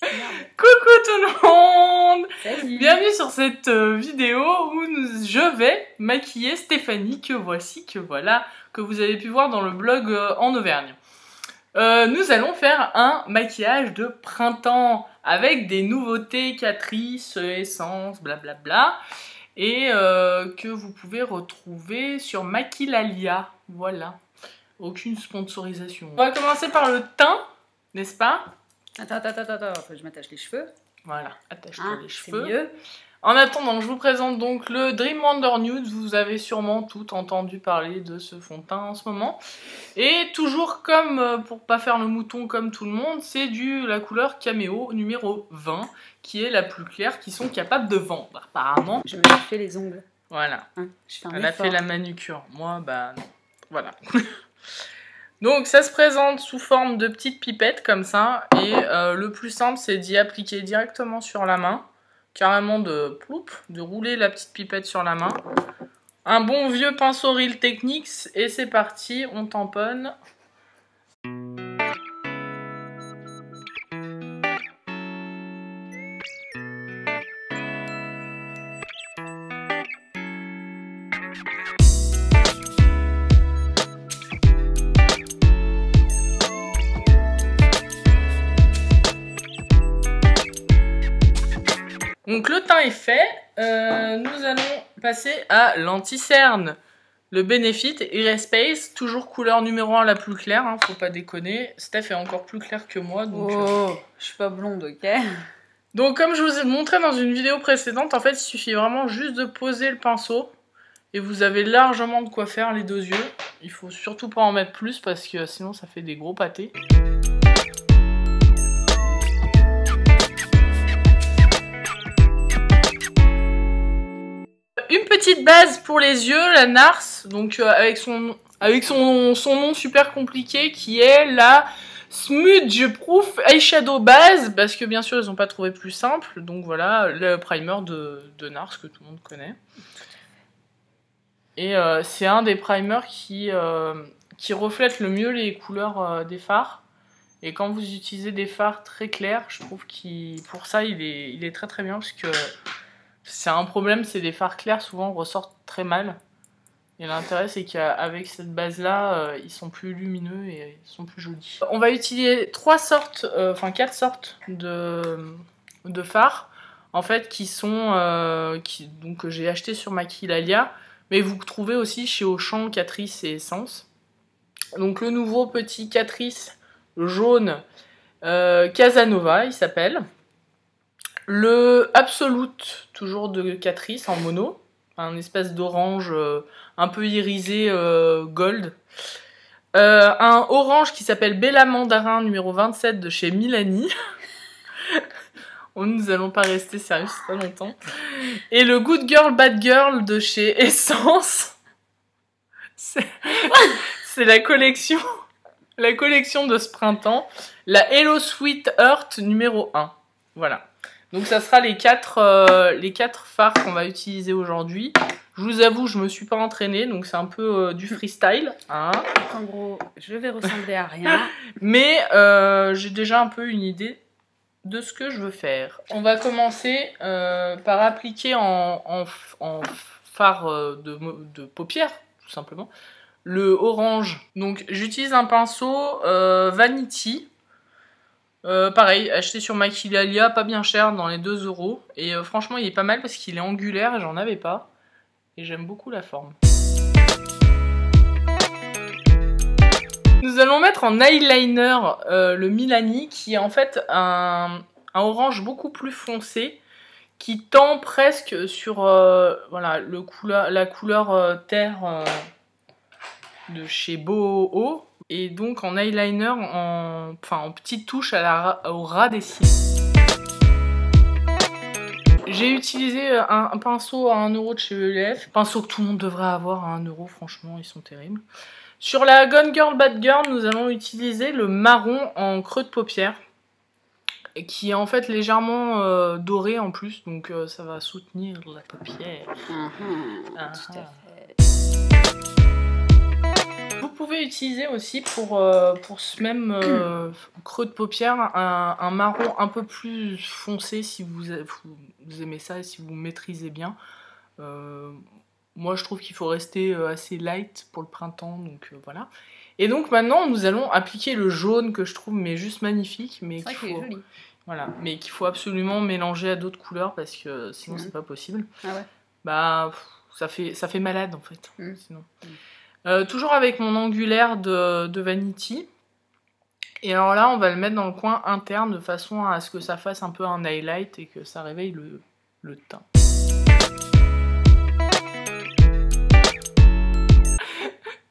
Coucou tout le monde. Salut. Bienvenue sur cette vidéo où je vais maquiller Stéphanie, que voici, que voilà, que vous avez pu voir dans le blog en Auvergne. Nous allons faire un maquillage de printemps avec des nouveautés Catrice, essence, blablabla, et que vous pouvez retrouver sur Maquillalia. Voilà, aucune sponsorisation. On va commencer par le teint, n'est-ce pas? Attends, faut que je m'attache les cheveux. Voilà, attache-toi les cheveux. C'est mieux. En attendant, je vous présente donc le Dream Wonder Nude. Vous avez sûrement tout entendu parler de ce fond de teint en ce moment. Et toujours comme, pour pas faire le mouton comme tout le monde, c'est la couleur Cameo numéro 20, qui est la plus claire qu'ils sont capables de vendre, apparemment. Je me suis fait les ongles. Voilà. Hein, je fais un Elle a effort. fait la manucure. Moi, bah non. Voilà. Donc ça se présente sous forme de petites pipettes comme ça. Et le plus simple, c'est d'y appliquer directement sur la main. Carrément de rouler la petite pipette sur la main. Un bon vieux pinceau Real Techniques. Et c'est parti, on tamponne. Donc le teint est fait, nous allons passer à l'anti-cerne. Le Benefit Space, toujours couleur numéro 1 la plus claire, hein, faut pas déconner. Steph est encore plus claire que moi. Donc, je suis pas blonde, ok? Donc comme je vous ai montré dans une vidéo précédente, en fait il suffit vraiment juste de poser le pinceau. Et vous avez largement de quoi faire les deux yeux. Il faut surtout pas en mettre plus parce que sinon ça fait des gros pâtés. Une petite base pour les yeux, la NARS, donc avec son nom super compliqué qui est la Smudge Proof Eyeshadow Base, parce que bien sûr ils n'ont pas trouvé plus simple, donc voilà, le primer de NARS que tout le monde connaît. Et c'est un des primers qui reflète le mieux les couleurs des fards. Et quand vous utilisez des fards très clairs, je trouve pour ça il est très très bien, parce que c'est un problème, c'est des fards clairs souvent ressortent très mal. Et l'intérêt c'est qu'avec cette base là, ils sont plus lumineux et ils sont plus jolis. On va utiliser 4 sortes de fards en fait que j'ai acheté sur Maquillalia, mais vous trouvez aussi chez Auchan, Catrice et Essence. Donc le nouveau petit Catrice jaune Casanova il s'appelle. Le Absolute, toujours de Catrice en mono, un espèce d'orange un peu irisé gold. Un orange qui s'appelle Bella Mandarin numéro 27 de chez Milani. Nous allons pas rester sérieux, c'est pas longtemps. Et le Good Girl Bad Girl de chez Essence. C'est la collection de ce printemps. La Hello Sweet Heart numéro 1. Voilà. Donc ça sera les quatre fards qu'on va utiliser aujourd'hui. Je vous avoue, je me suis pas entraînée, donc c'est un peu du freestyle. Hein. En gros, je vais ressembler à rien. Mais j'ai déjà un peu une idée de ce que je veux faire. On va commencer par appliquer en fard de paupières, tout simplement, le orange. Donc j'utilise un pinceau Vanity. Pareil, acheté sur Maquillalia, pas bien cher, dans les 2 €. Et franchement, il est pas mal parce qu'il est angulaire et j'en avais pas. Et j'aime beaucoup la forme. Nous allons mettre en eyeliner le Milani, qui est en fait un orange beaucoup plus foncé, qui tend presque sur voilà, la couleur terre de chez Boho. Et donc en eyeliner, en petite touche au ras des cils. J'ai utilisé un pinceau à 1 € de chez ELF. Pinceau que tout le monde devrait avoir à 1 €, franchement, ils sont terribles. Sur la Gone Girl Bad Girl, nous allons utiliser le marron en creux de paupière, qui est en fait légèrement doré en plus, donc ça va soutenir la paupière. Tout à fait. pouvez utiliser aussi pour ce même creux de paupière un marron un peu plus foncé si vous aimez ça et si vous maîtrisez bien. Moi je trouve qu'il faut rester assez light pour le printemps, donc voilà. Et donc maintenant nous allons appliquer le jaune que je trouve mais juste magnifique. Mais c'est vrai qu'il est joli. Voilà, mais qu'il faut absolument mélanger à d'autres couleurs parce que sinon c'est pas possible. Ah ouais. Bah ça fait malade en fait. Sinon. Toujours avec mon angulaire de Vanity. Et alors là on va le mettre dans le coin interne de façon à ce que ça fasse un peu un highlight et que ça réveille le teint.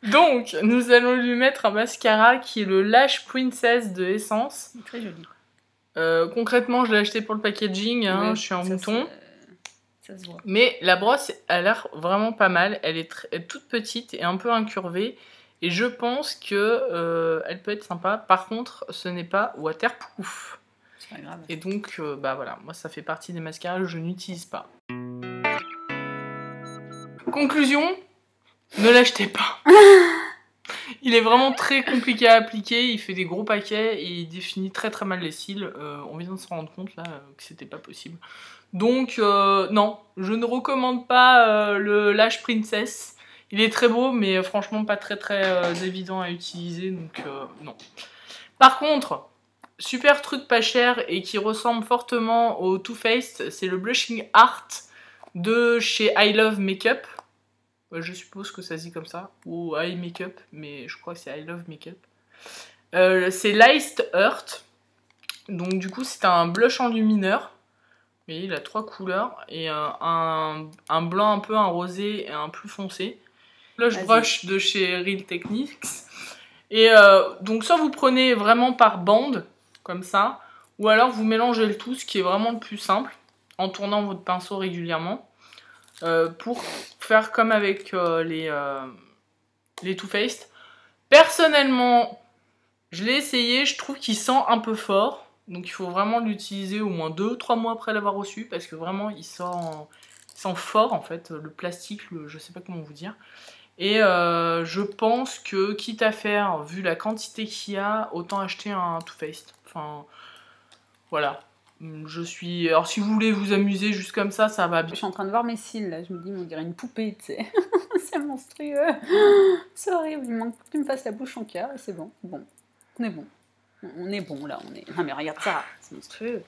Donc, nous allons lui mettre un mascara qui est le Lash Princess de Essence. Très joli. Concrètement, je l'ai acheté pour le packaging, hein, je suis un mouton. Ça se voit. Mais la brosse a l'air vraiment pas mal. Elle est toute petite et un peu incurvée. Et je pense que elle peut être sympa. Par contre, ce n'est pas waterproof. C'est pas grave. Et donc, bah voilà, moi ça fait partie des mascaras que je n'utilise pas. Conclusion, ne l'achetez pas. Il est vraiment très compliqué à appliquer, il fait des gros paquets et il définit très très mal les cils. On vient de se rendre compte là que c'était pas possible. Donc non, je ne recommande pas le Lash Princess. Il est très beau mais franchement pas très évident à utiliser, donc non. Par contre, super truc pas cher et qui ressemble fortement au Too Faced, c'est le Blushing Art de chez I Love Makeup. Je suppose que ça se dit comme ça, ou Eye Makeup, mais je crois que c'est I Love Makeup. C'est l'Iced Earth, donc du coup c'est un blush enlumineur. Vous voyez, il a 3 couleurs, et un blanc un peu, un rosé et un plus foncé. Blush brush de chez Real Techniques. Et donc soit vous prenez vraiment par bande, comme ça, ou alors vous mélangez le tout, ce qui est vraiment le plus simple, en tournant votre pinceau régulièrement. Pour faire comme avec les Too Faced. Personnellement, je l'ai essayé, je trouve qu'il sent un peu fort. Donc il faut vraiment l'utiliser au moins 2-3 mois après l'avoir reçu. Parce que vraiment, il sent fort en fait. Le plastique, je sais pas comment vous dire. Et je pense que, quitte à faire, vu la quantité qu'il y a, autant acheter un Too Faced. Enfin, voilà. Alors si vous voulez vous amuser juste comme ça va bien. Je suis en train de voir mes cils là, je me dis on dirait une poupée, tu sais. C'est monstrueux. C'est horrible, il manque que tu me fasses la bouche en cœur et c'est bon. Bon, on est bon. On est bon là, on est... Non mais regarde ça, c'est monstrueux.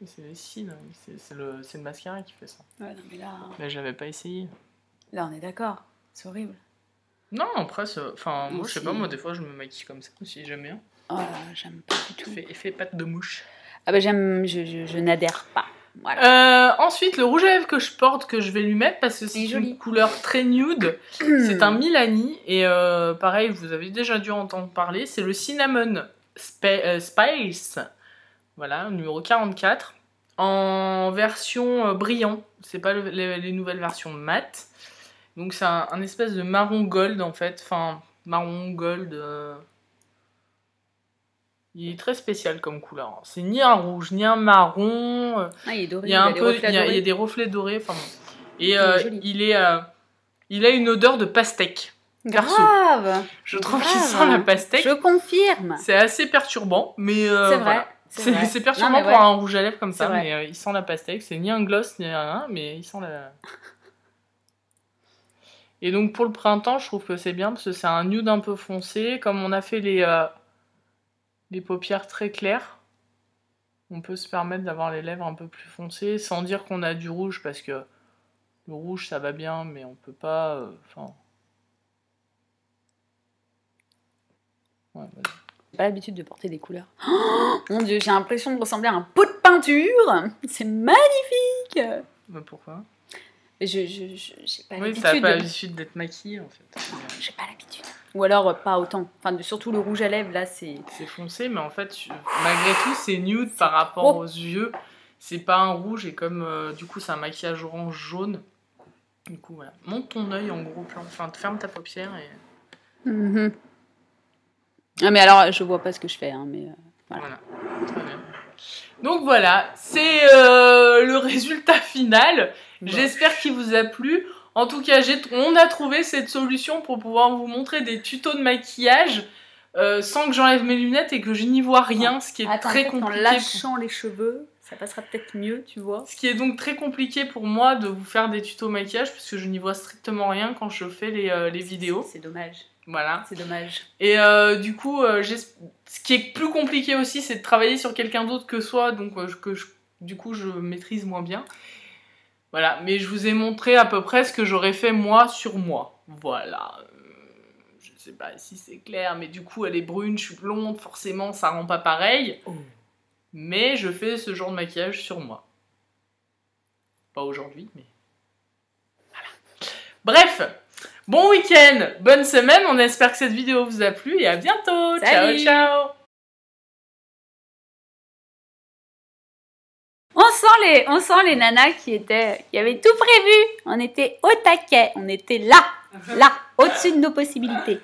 C'est les cils, c'est le mascara qui fait ça. Ouais, non mais là... Mais j'avais pas essayé. Là on est d'accord, c'est horrible. Non, après, enfin, moi je sais pas, moi des fois je me maquille comme ça aussi, j'aime bien. Oh là, j'aime pas du tout. Effet pâte de mouche. Ah bah je n'adhère pas. Voilà. Ensuite, le rouge à lèvres que je porte, que je vais lui mettre parce que c'est une couleur très nude. C'est un Milani et pareil, vous avez déjà dû entendre parler. C'est le Cinnamon Spice. Voilà, numéro 44. En version brillant. C'est pas les nouvelles versions mat. Donc c'est un espèce de marron gold en fait. Enfin, marron gold. Il est très spécial comme couleur. C'est ni un rouge, ni un marron. Ah, il est doré. Il y a des reflets dorés. Enfin, et il a une odeur de pastèque. Grave. Je trouve qu'il sent la pastèque. Je confirme. C'est assez perturbant, mais c'est vrai. Voilà. C'est perturbant pour un rouge à lèvres comme ça, mais il sent la pastèque. C'est ni un gloss ni rien, mais il sent la... Et donc pour le printemps, je trouve que c'est bien parce que c'est un nude un peu foncé. Comme on a fait les paupières très claires, on peut se permettre d'avoir les lèvres un peu plus foncées sans dire qu'on a du rouge parce que le rouge ça va bien, mais on peut pas. Ouais, j'ai pas l'habitude de porter des couleurs. Oh, mon dieu, j'ai l'impression de ressembler à un pot de peinture. C'est magnifique. Mais pourquoi? J'ai pas l'habitude. Oui, t'as pas l'habitude d'être maquillée en fait. J'ai pas l'habitude. Ou alors pas autant. Enfin, surtout le rouge à lèvres là, c'est. C'est foncé, mais en fait, malgré tout, c'est nude par rapport aux yeux. C'est pas un rouge et comme du coup, c'est un maquillage orange jaune. Du coup, voilà. Monte ton œil en gros plan. Enfin, ferme ta paupière et. Ah mais alors, je vois pas ce que je fais, hein, mais voilà. Très bien. Donc voilà, c'est le résultat final. Bon. J'espère qu'il vous a plu. En tout cas, on a trouvé cette solution pour pouvoir vous montrer des tutos de maquillage sans que j'enlève mes lunettes et que je n'y vois rien, ce qui est très compliqué. En lâchant les cheveux, ça passera peut-être mieux, tu vois. Ce qui est donc très compliqué pour moi de vous faire des tutos maquillage parce que je n'y vois strictement rien quand je fais les vidéos. C'est dommage. Voilà. C'est dommage. Et du coup, ce qui est plus compliqué aussi, c'est de travailler sur quelqu'un d'autre que soi, donc du coup, je maîtrise moins bien. Voilà, mais je vous ai montré à peu près ce que j'aurais fait moi sur moi. Voilà. Je sais pas si c'est clair, mais du coup, elle est brune, je suis blonde, forcément, ça rend pas pareil. Oh. Mais je fais ce genre de maquillage sur moi. Pas aujourd'hui, mais... Voilà. Bref, bon week-end, bonne semaine, on espère que cette vidéo vous a plu et à bientôt. Salut. Ciao, ciao. On sent les nanas qui avaient tout prévu. On était au taquet, on était là, au-dessus de nos possibilités.